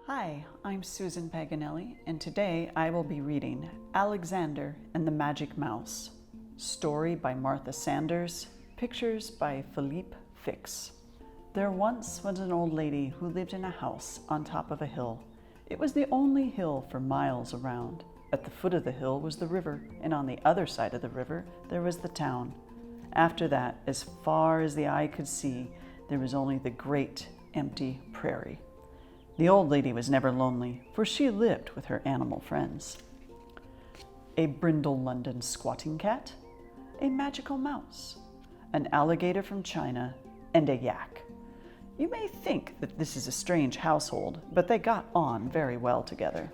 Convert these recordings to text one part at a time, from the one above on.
Hi, I'm Susan Paganelli, and today I will be reading Alexander and the Magic Mouse. Story by Martha Sanders, pictures by Phillippe Fix. There once was an old lady who lived in a house on top of a hill. It was the only hill for miles around. At the foot of the hill was the river, and on the other side of the river there was the town. After that, as far as the eye could see, there was only the great empty prairie. The old lady was never lonely, for she lived with her animal friends. A brindle London squatting cat, a magical mouse, an alligator from China, and a yak. You may think that this is a strange household, but they got on very well together.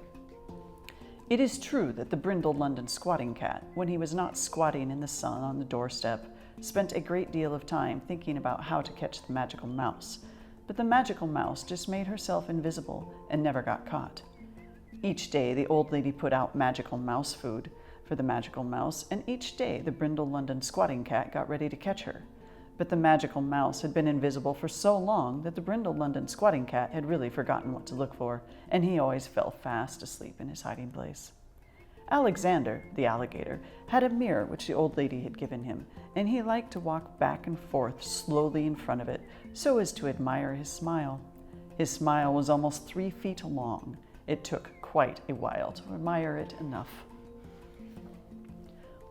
It is true that the brindle London squatting cat, when he was not squatting in the sun on the doorstep, spent a great deal of time thinking about how to catch the magical mouse. But the magical mouse just made herself invisible and never got caught. Each day the old lady put out magical mouse food for the magical mouse, and each day the brindle London squatting cat got ready to catch her. But the magical mouse had been invisible for so long that the brindle London squatting cat had really forgotten what to look for, and he always fell fast asleep in his hiding place. Alexander, the alligator, had a mirror which the old lady had given him, and he liked to walk back and forth slowly in front of it so as to admire his smile. His smile was almost 3 feet long. It took quite a while to admire it enough.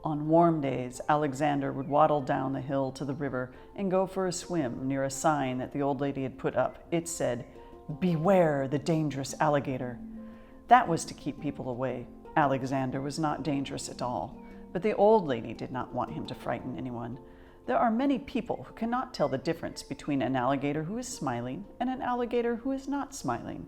On warm days, Alexander would waddle down the hill to the river and go for a swim near a sign that the old lady had put up. It said, "Beware the dangerous alligator." That was to keep people away. Alexander was not dangerous at all, but the old lady did not want him to frighten anyone. There are many people who cannot tell the difference between an alligator who is smiling and an alligator who is not smiling.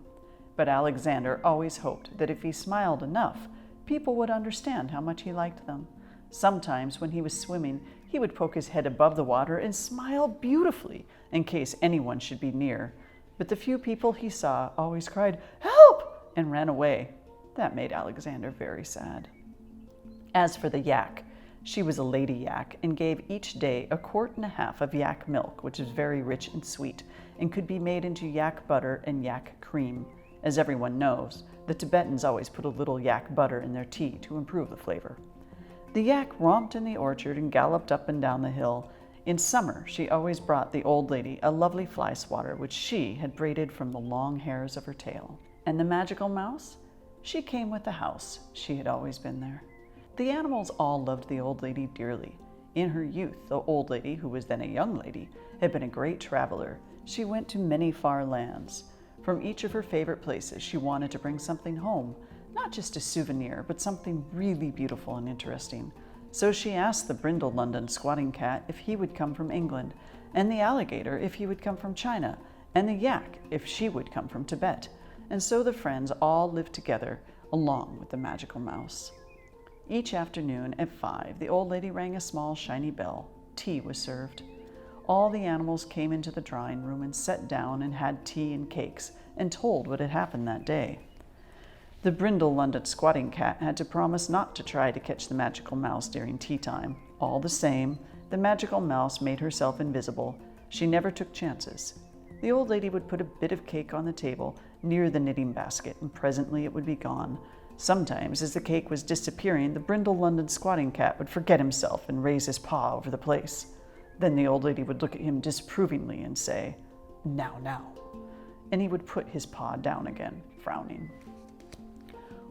But Alexander always hoped that if he smiled enough, people would understand how much he liked them. Sometimes when he was swimming, he would poke his head above the water and smile beautifully in case anyone should be near. But the few people he saw always cried, "Help!" and ran away. That made Alexander very sad. As for the yak, she was a lady yak and gave each day 1.5 quarts of yak milk, which is very rich and sweet and could be made into yak butter and yak cream. As everyone knows, the Tibetans always put a little yak butter in their tea to improve the flavor. The yak romped in the orchard and galloped up and down the hill. In summer, she always brought the old lady a lovely fly swatter which she had braided from the long hairs of her tail. And the magical mouse? She came with the house. She had always been there. The animals all loved the old lady dearly. In her youth, the old lady, who was then a young lady, had been a great traveler. She went to many far lands. From each of her favorite places, she wanted to bring something home, not just a souvenir, but something really beautiful and interesting. So she asked the brindle London squatting cat if he would come from England, and the alligator if he would come from China, and the yak if she would come from Tibet. And so the friends all lived together along with the magical mouse. Each afternoon at 5, the old lady rang a small shiny bell. Tea was served. All the animals came into the drawing room and sat down and had tea and cakes and told what had happened that day. The brindle London squatting cat had to promise not to try to catch the magical mouse during tea time. All the same, the magical mouse made herself invisible. She never took chances. The old lady would put a bit of cake on the table near the knitting basket, and presently it would be gone. Sometimes, as the cake was disappearing, the brindle London squatting cat would forget himself and raise his paw over the place. Then the old lady would look at him disapprovingly and say, "Now, now," and he would put his paw down again, frowning.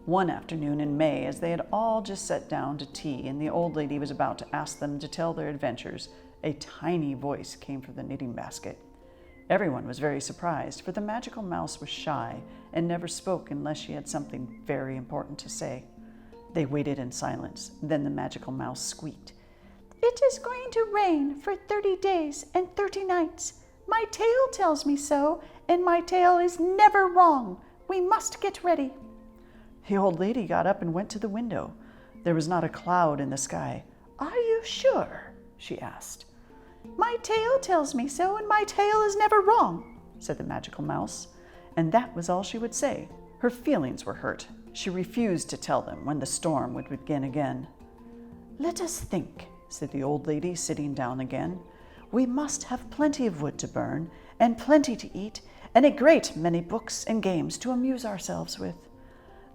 One afternoon in May, as they had all just sat down to tea and the old lady was about to ask them to tell their adventures, a tiny voice came from the knitting basket. Everyone was very surprised, for the magical mouse was shy and never spoke unless she had something very important to say. They waited in silence. Then the magical mouse squeaked, "It is going to rain for 30 days and 30 nights. My tail tells me so, and my tail is never wrong. We must get ready." The old lady got up and went to the window. There was not a cloud in the sky. "Are you sure?" she asked. "My tail tells me so, and my tail is never wrong," said the magical mouse. And that was all she would say. Her feelings were hurt. She refused to tell them when the storm would begin again. "Let us think," said the old lady, sitting down again. "We must have plenty of wood to burn, and plenty to eat, and a great many books and games to amuse ourselves with."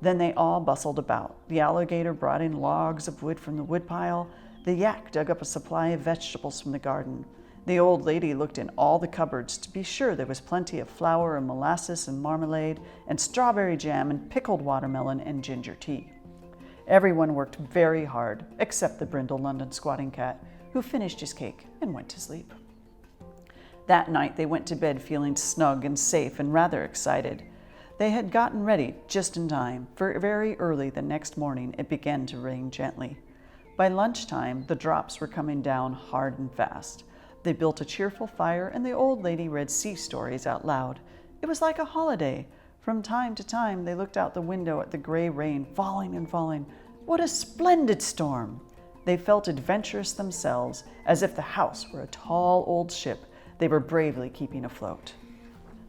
Then they all bustled about. The alligator brought in logs of wood from the woodpile. The yak dug up a supply of vegetables from the garden. The old lady looked in all the cupboards to be sure there was plenty of flour and molasses and marmalade and strawberry jam and pickled watermelon and ginger tea. Everyone worked very hard, except the brindle London squatting cat, who finished his cake and went to sleep. That night they went to bed feeling snug and safe and rather excited. They had gotten ready just in time, for very early the next morning it began to rain gently. By lunchtime, the drops were coming down hard and fast. They built a cheerful fire, and the old lady read sea stories out loud. It was like a holiday. From time to time, they looked out the window at the gray rain falling and falling. What a splendid storm! They felt adventurous themselves, as if the house were a tall old ship they were bravely keeping afloat.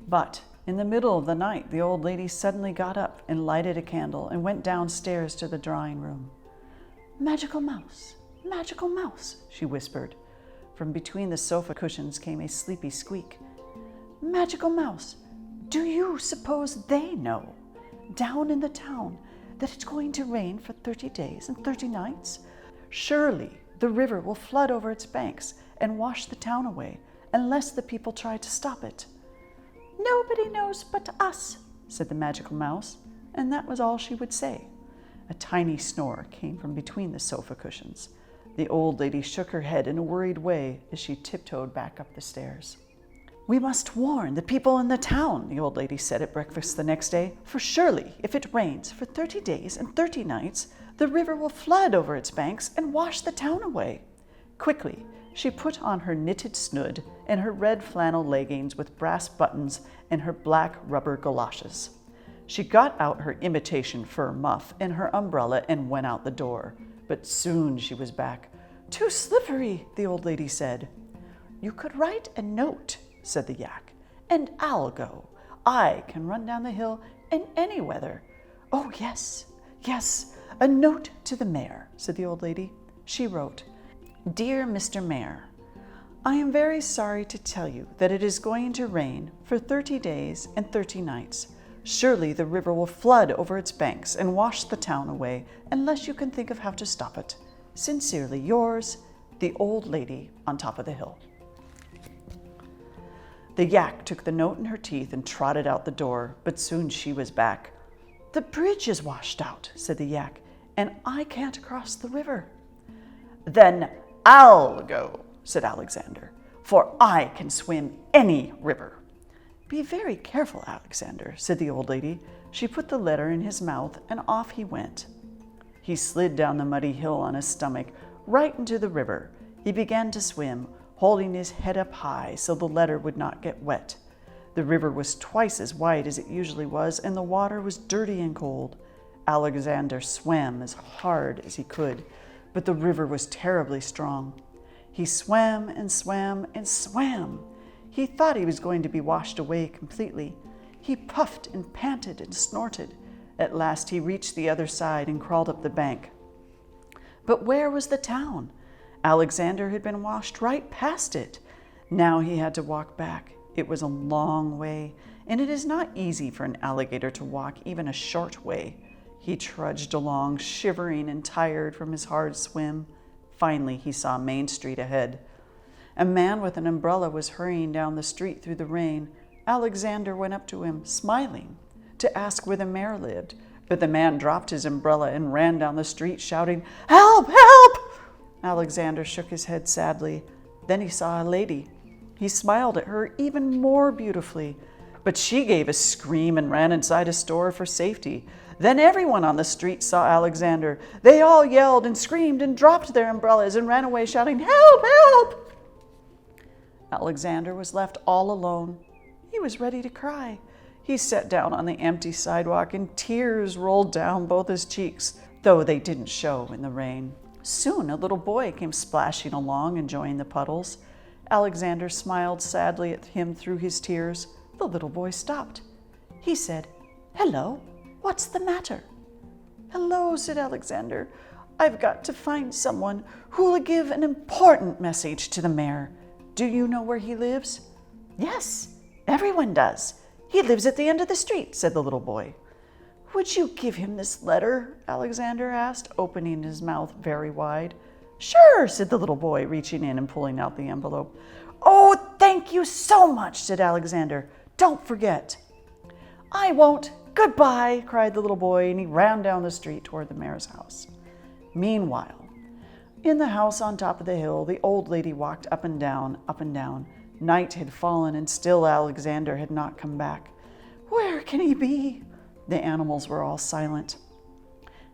But in the middle of the night, the old lady suddenly got up and lighted a candle and went downstairs to the drawing room. "Magical mouse, she whispered. From between the sofa cushions came a sleepy squeak. "Magical mouse, do you suppose they know, down in the town, that it's going to rain for 30 days and 30 nights? Surely the river will flood over its banks and wash the town away, unless the people try to stop it." "Nobody knows but us," said the magical mouse, and that was all she would say. A tiny snore came from between the sofa cushions. The old lady shook her head in a worried way as she tiptoed back up the stairs. "We must warn the people in the town," the old lady said at breakfast the next day, "for surely, if it rains for 30 days and 30 nights, the river will flood over its banks and wash the town away." Quickly, she put on her knitted snood and her red flannel leggings with brass buttons and her black rubber galoshes. She got out her imitation fur muff and her umbrella and went out the door. But soon she was back. "Too slippery," the old lady said. "You could write a note," said the yak, "and I'll go. I can run down the hill in any weather." "Oh, yes, a note to the mayor," said the old lady. She wrote, "Dear Mr. Mayor, I am very sorry to tell you that it is going to rain for 30 days and 30 nights. Surely the river will flood over its banks and wash the town away, unless you can think of how to stop it. Sincerely yours, the old lady on top of the hill." The yak took the note in her teeth and trotted out the door, but soon she was back. "The bridge is washed out," said the yak, "and I can't cross the river." "Then I'll go," said Alexander, "for I can swim any river." "Be very careful, Alexander," said the old lady. She put the letter in his mouth, and off he went. He slid down the muddy hill on his stomach, right into the river. He began to swim, holding his head up high so the letter would not get wet. The river was twice as wide as it usually was, and the water was dirty and cold. Alexander swam as hard as he could, but the river was terribly strong. He swam and swam and swam. He thought he was going to be washed away completely. He puffed and panted and snorted. At last he reached the other side and crawled up the bank. But where was the town? Alexander had been washed right past it. Now he had to walk back. It was a long way, and it is not easy for an alligator to walk even a short way. He trudged along, shivering and tired from his hard swim. Finally, he saw Main Street ahead. A man with an umbrella was hurrying down the street through the rain. Alexander went up to him, smiling, to ask where the mayor lived. But the man dropped his umbrella and ran down the street, shouting, "Help! Help!" Alexander shook his head sadly. Then he saw a lady. He smiled at her even more beautifully. But she gave a scream and ran inside a store for safety. Then everyone on the street saw Alexander. They all yelled and screamed and dropped their umbrellas and ran away, shouting, "Help! Help!" Alexander was left all alone. He was ready to cry. He sat down on the empty sidewalk, and tears rolled down both his cheeks, though they didn't show in the rain. Soon a little boy came splashing along, enjoying the puddles. Alexander smiled sadly at him through his tears. The little boy stopped. He said, "Hello, what's the matter?" "Hello," said Alexander. "I've got to find someone who'll give an important message to the mayor. Do you know where he lives?" "Yes, everyone does. He lives at the end of the street, said the little boy. Would you give him this letter? Alexander asked, opening his mouth very wide. Sure, said the little boy, reaching in and pulling out the envelope. Oh, thank you so much, said Alexander. Don't forget. I won't. Goodbye, cried the little boy, and he ran down the street toward the mayor's house. Meanwhile, in the house on top of the hill, the old lady walked up and down, up and down. Night had fallen, and still Alexander had not come back. Where can he be? The animals were all silent.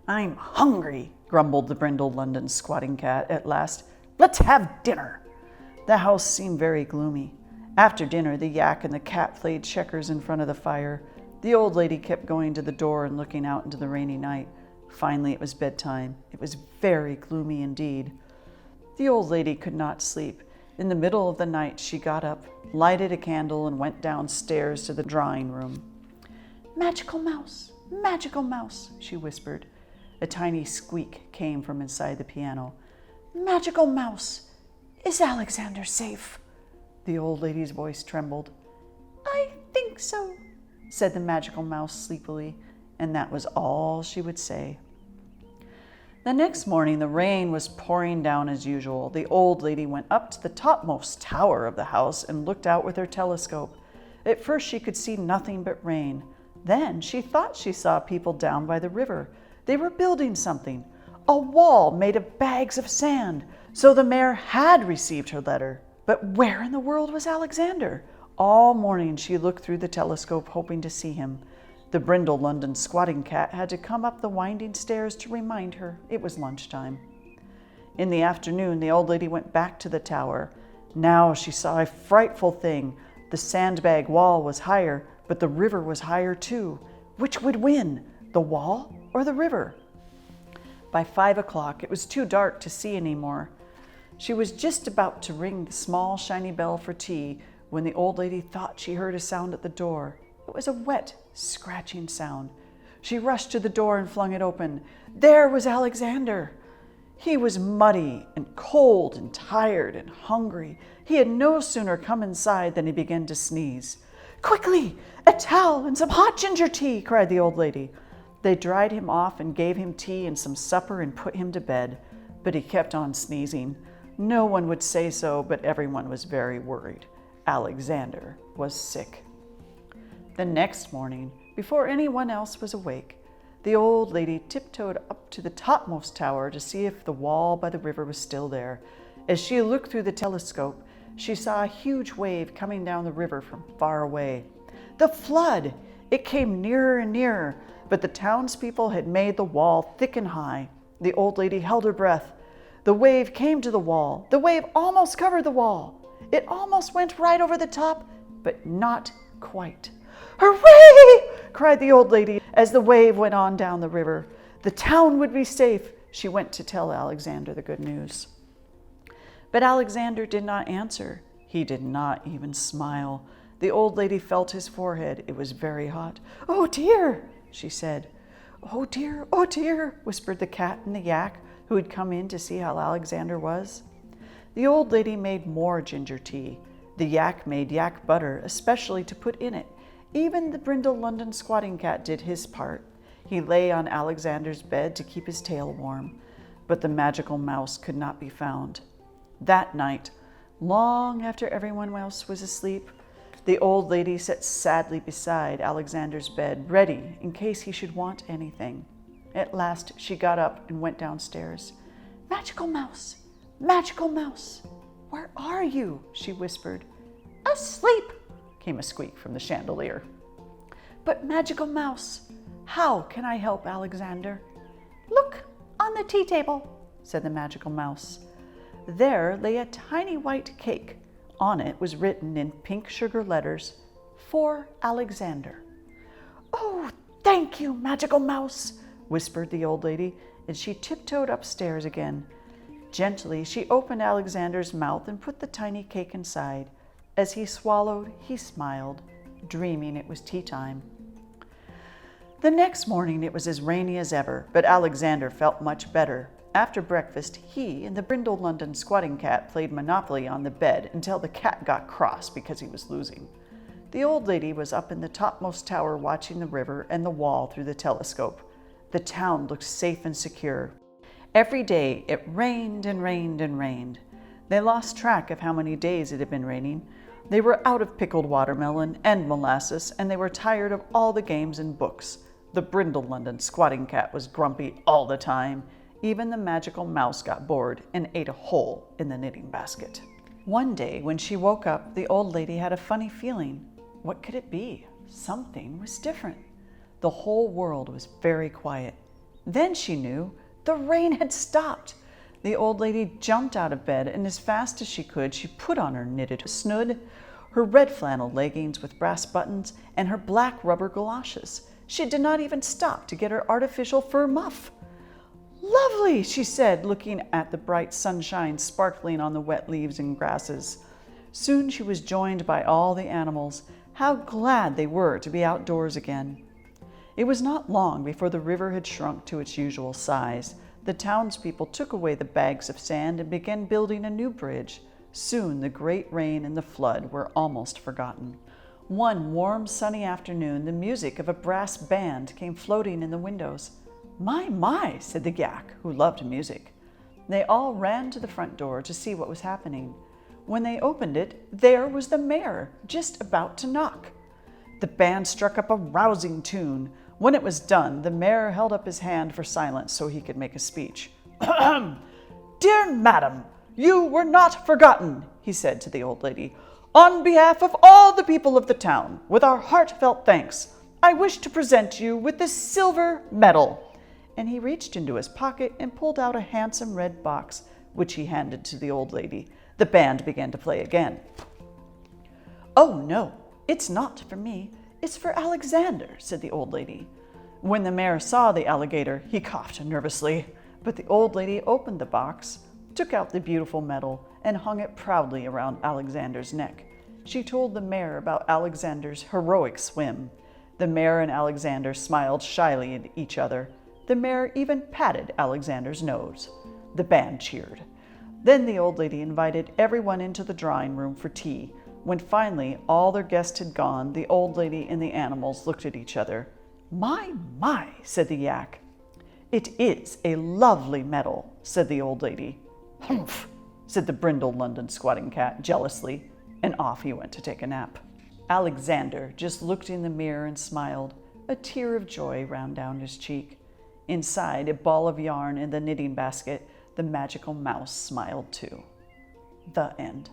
I'm hungry, grumbled the brindled London squatting cat at last. Let's have dinner. The house seemed very gloomy. After dinner, the yak and the cat played checkers in front of the fire. The old lady kept going to the door and looking out into the rainy night. Finally, it was bedtime. It was very gloomy indeed. The old lady could not sleep. In the middle of the night, she got up, lighted a candle, and went downstairs to the drawing room. Magical mouse, she whispered. A tiny squeak came from inside the piano. Magical mouse, is Alexander safe? The old lady's voice trembled. I think so, said the magical mouse sleepily, and that was all she would say. The next morning, the rain was pouring down as usual. The old lady went up to the topmost tower of the house and looked out with her telescope. At first, she could see nothing but rain. Then she thought she saw people down by the river. They were building something, a wall made of bags of sand. So the mayor had received her letter. But where in the world was Alexander? All morning she looked through the telescope, hoping to see him. The brindled London squatting cat had to come up the winding stairs to remind her it was lunchtime. In the afternoon, the old lady went back to the tower. Now she saw a frightful thing. The sandbag wall was higher, but the river was higher too. Which would win, the wall or the river? By 5 o'clock, it was too dark to see any more. She was just about to ring the small, shiny bell for tea when the old lady thought she heard a sound at the door. It was a wet, scratching sound. She rushed to the door and flung it open. There was Alexander. He was muddy and cold and tired and hungry. He had no sooner come inside than he began to sneeze. Quickly, a towel and some hot ginger tea, cried the old lady. They dried him off and gave him tea and some supper and put him to bed. But he kept on sneezing. No one would say so, but everyone was very worried. Alexander was sick. The next morning, before anyone else was awake, the old lady tiptoed up to the topmost tower to see if the wall by the river was still there. As she looked through the telescope, she saw a huge wave coming down the river from far away. The flood! It came nearer and nearer, but the townspeople had made the wall thick and high. The old lady held her breath. The wave came to the wall. The wave almost covered the wall. It almost went right over the top, but not quite. Hooray! Cried the old lady as the wave went on down the river. The town would be safe. She went to tell Alexander the good news. But Alexander did not answer. He did not even smile. The old lady felt his forehead. It was very hot. Oh dear, she said. Oh dear, whispered the cat and the yak, who had come in to see how Alexander was. The old lady made more ginger tea. The yak made yak butter, especially to put in it. Even the brindled London squatting cat did his part. He lay on Alexander's bed to keep his tail warm, but the magical mouse could not be found. That night, long after everyone else was asleep, the old lady sat sadly beside Alexander's bed, ready in case he should want anything. At last she got up and went downstairs. Magical mouse, where are you? She whispered. Asleep, came a squeak from the chandelier. But magical mouse, how can I help Alexander? Look on the tea table, said the magical mouse. There lay a tiny white cake. On it was written in pink sugar letters, For Alexander. Oh, thank you, magical mouse, whispered the old lady, and she tiptoed upstairs again. Gently, she opened Alexander's mouth and put the tiny cake inside. As he swallowed, he smiled, dreaming it was tea time. The next morning it was as rainy as ever, but Alexander felt much better. After breakfast, he and the brindled London squatting cat played Monopoly on the bed until the cat got cross because he was losing. The old lady was up in the topmost tower watching the river and the wall through the telescope. The town looked safe and secure. Every day it rained and rained and rained. They lost track of how many days it had been raining. They were out of pickled watermelon and molasses, and they were tired of all the games and books. The brindle London squatting cat was grumpy all the time. Even the magical mouse got bored and ate a hole in the knitting basket. One day when she woke up, the old lady had a funny feeling. What could it be? Something was different. The whole world was very quiet. Then she knew the rain had stopped. The old lady jumped out of bed, and as fast as she could, she put on her knitted snood, her red flannel leggings with brass buttons, and her black rubber galoshes. She did not even stop to get her artificial fur muff. "Lovely," she said, looking at the bright sunshine sparkling on the wet leaves and grasses. Soon she was joined by all the animals. How glad they were to be outdoors again. It was not long before the river had shrunk to its usual size. The townspeople took away the bags of sand and began building a new bridge. Soon the great rain and the flood were almost forgotten. One warm, sunny afternoon, the music of a brass band came floating in the windows. My, said the yak, who loved music. They all ran to the front door to see what was happening. When they opened it, there was the mayor, just about to knock. The band struck up a rousing tune. When it was done, the mayor held up his hand for silence so he could make a speech. "Dear madam, you were not forgotten," he said to the old lady. "On behalf of all the people of the town, with our heartfelt thanks, I wish to present you with this silver medal." And he reached into his pocket and pulled out a handsome red box, which he handed to the old lady. The band began to play again. "Oh, no, it's not for me. It's for Alexander," said the old lady. When the mayor saw the alligator, he coughed nervously. But the old lady opened the box, took out the beautiful medal, and hung it proudly around Alexander's neck. She told the mayor about Alexander's heroic swim. The mayor and Alexander smiled shyly at each other. The mayor even patted Alexander's nose. The band cheered. Then the old lady invited everyone into the drawing room for tea. When finally all their guests had gone, the old lady and the animals looked at each other. My, said the yak. "It is a lovely medal," said the old lady. "Humph," said the brindle London squatting cat jealously, and off he went to take a nap. Alexander just looked in the mirror and smiled. A tear of joy ran down his cheek. Inside a ball of yarn in the knitting basket, the magical mouse smiled too. The end.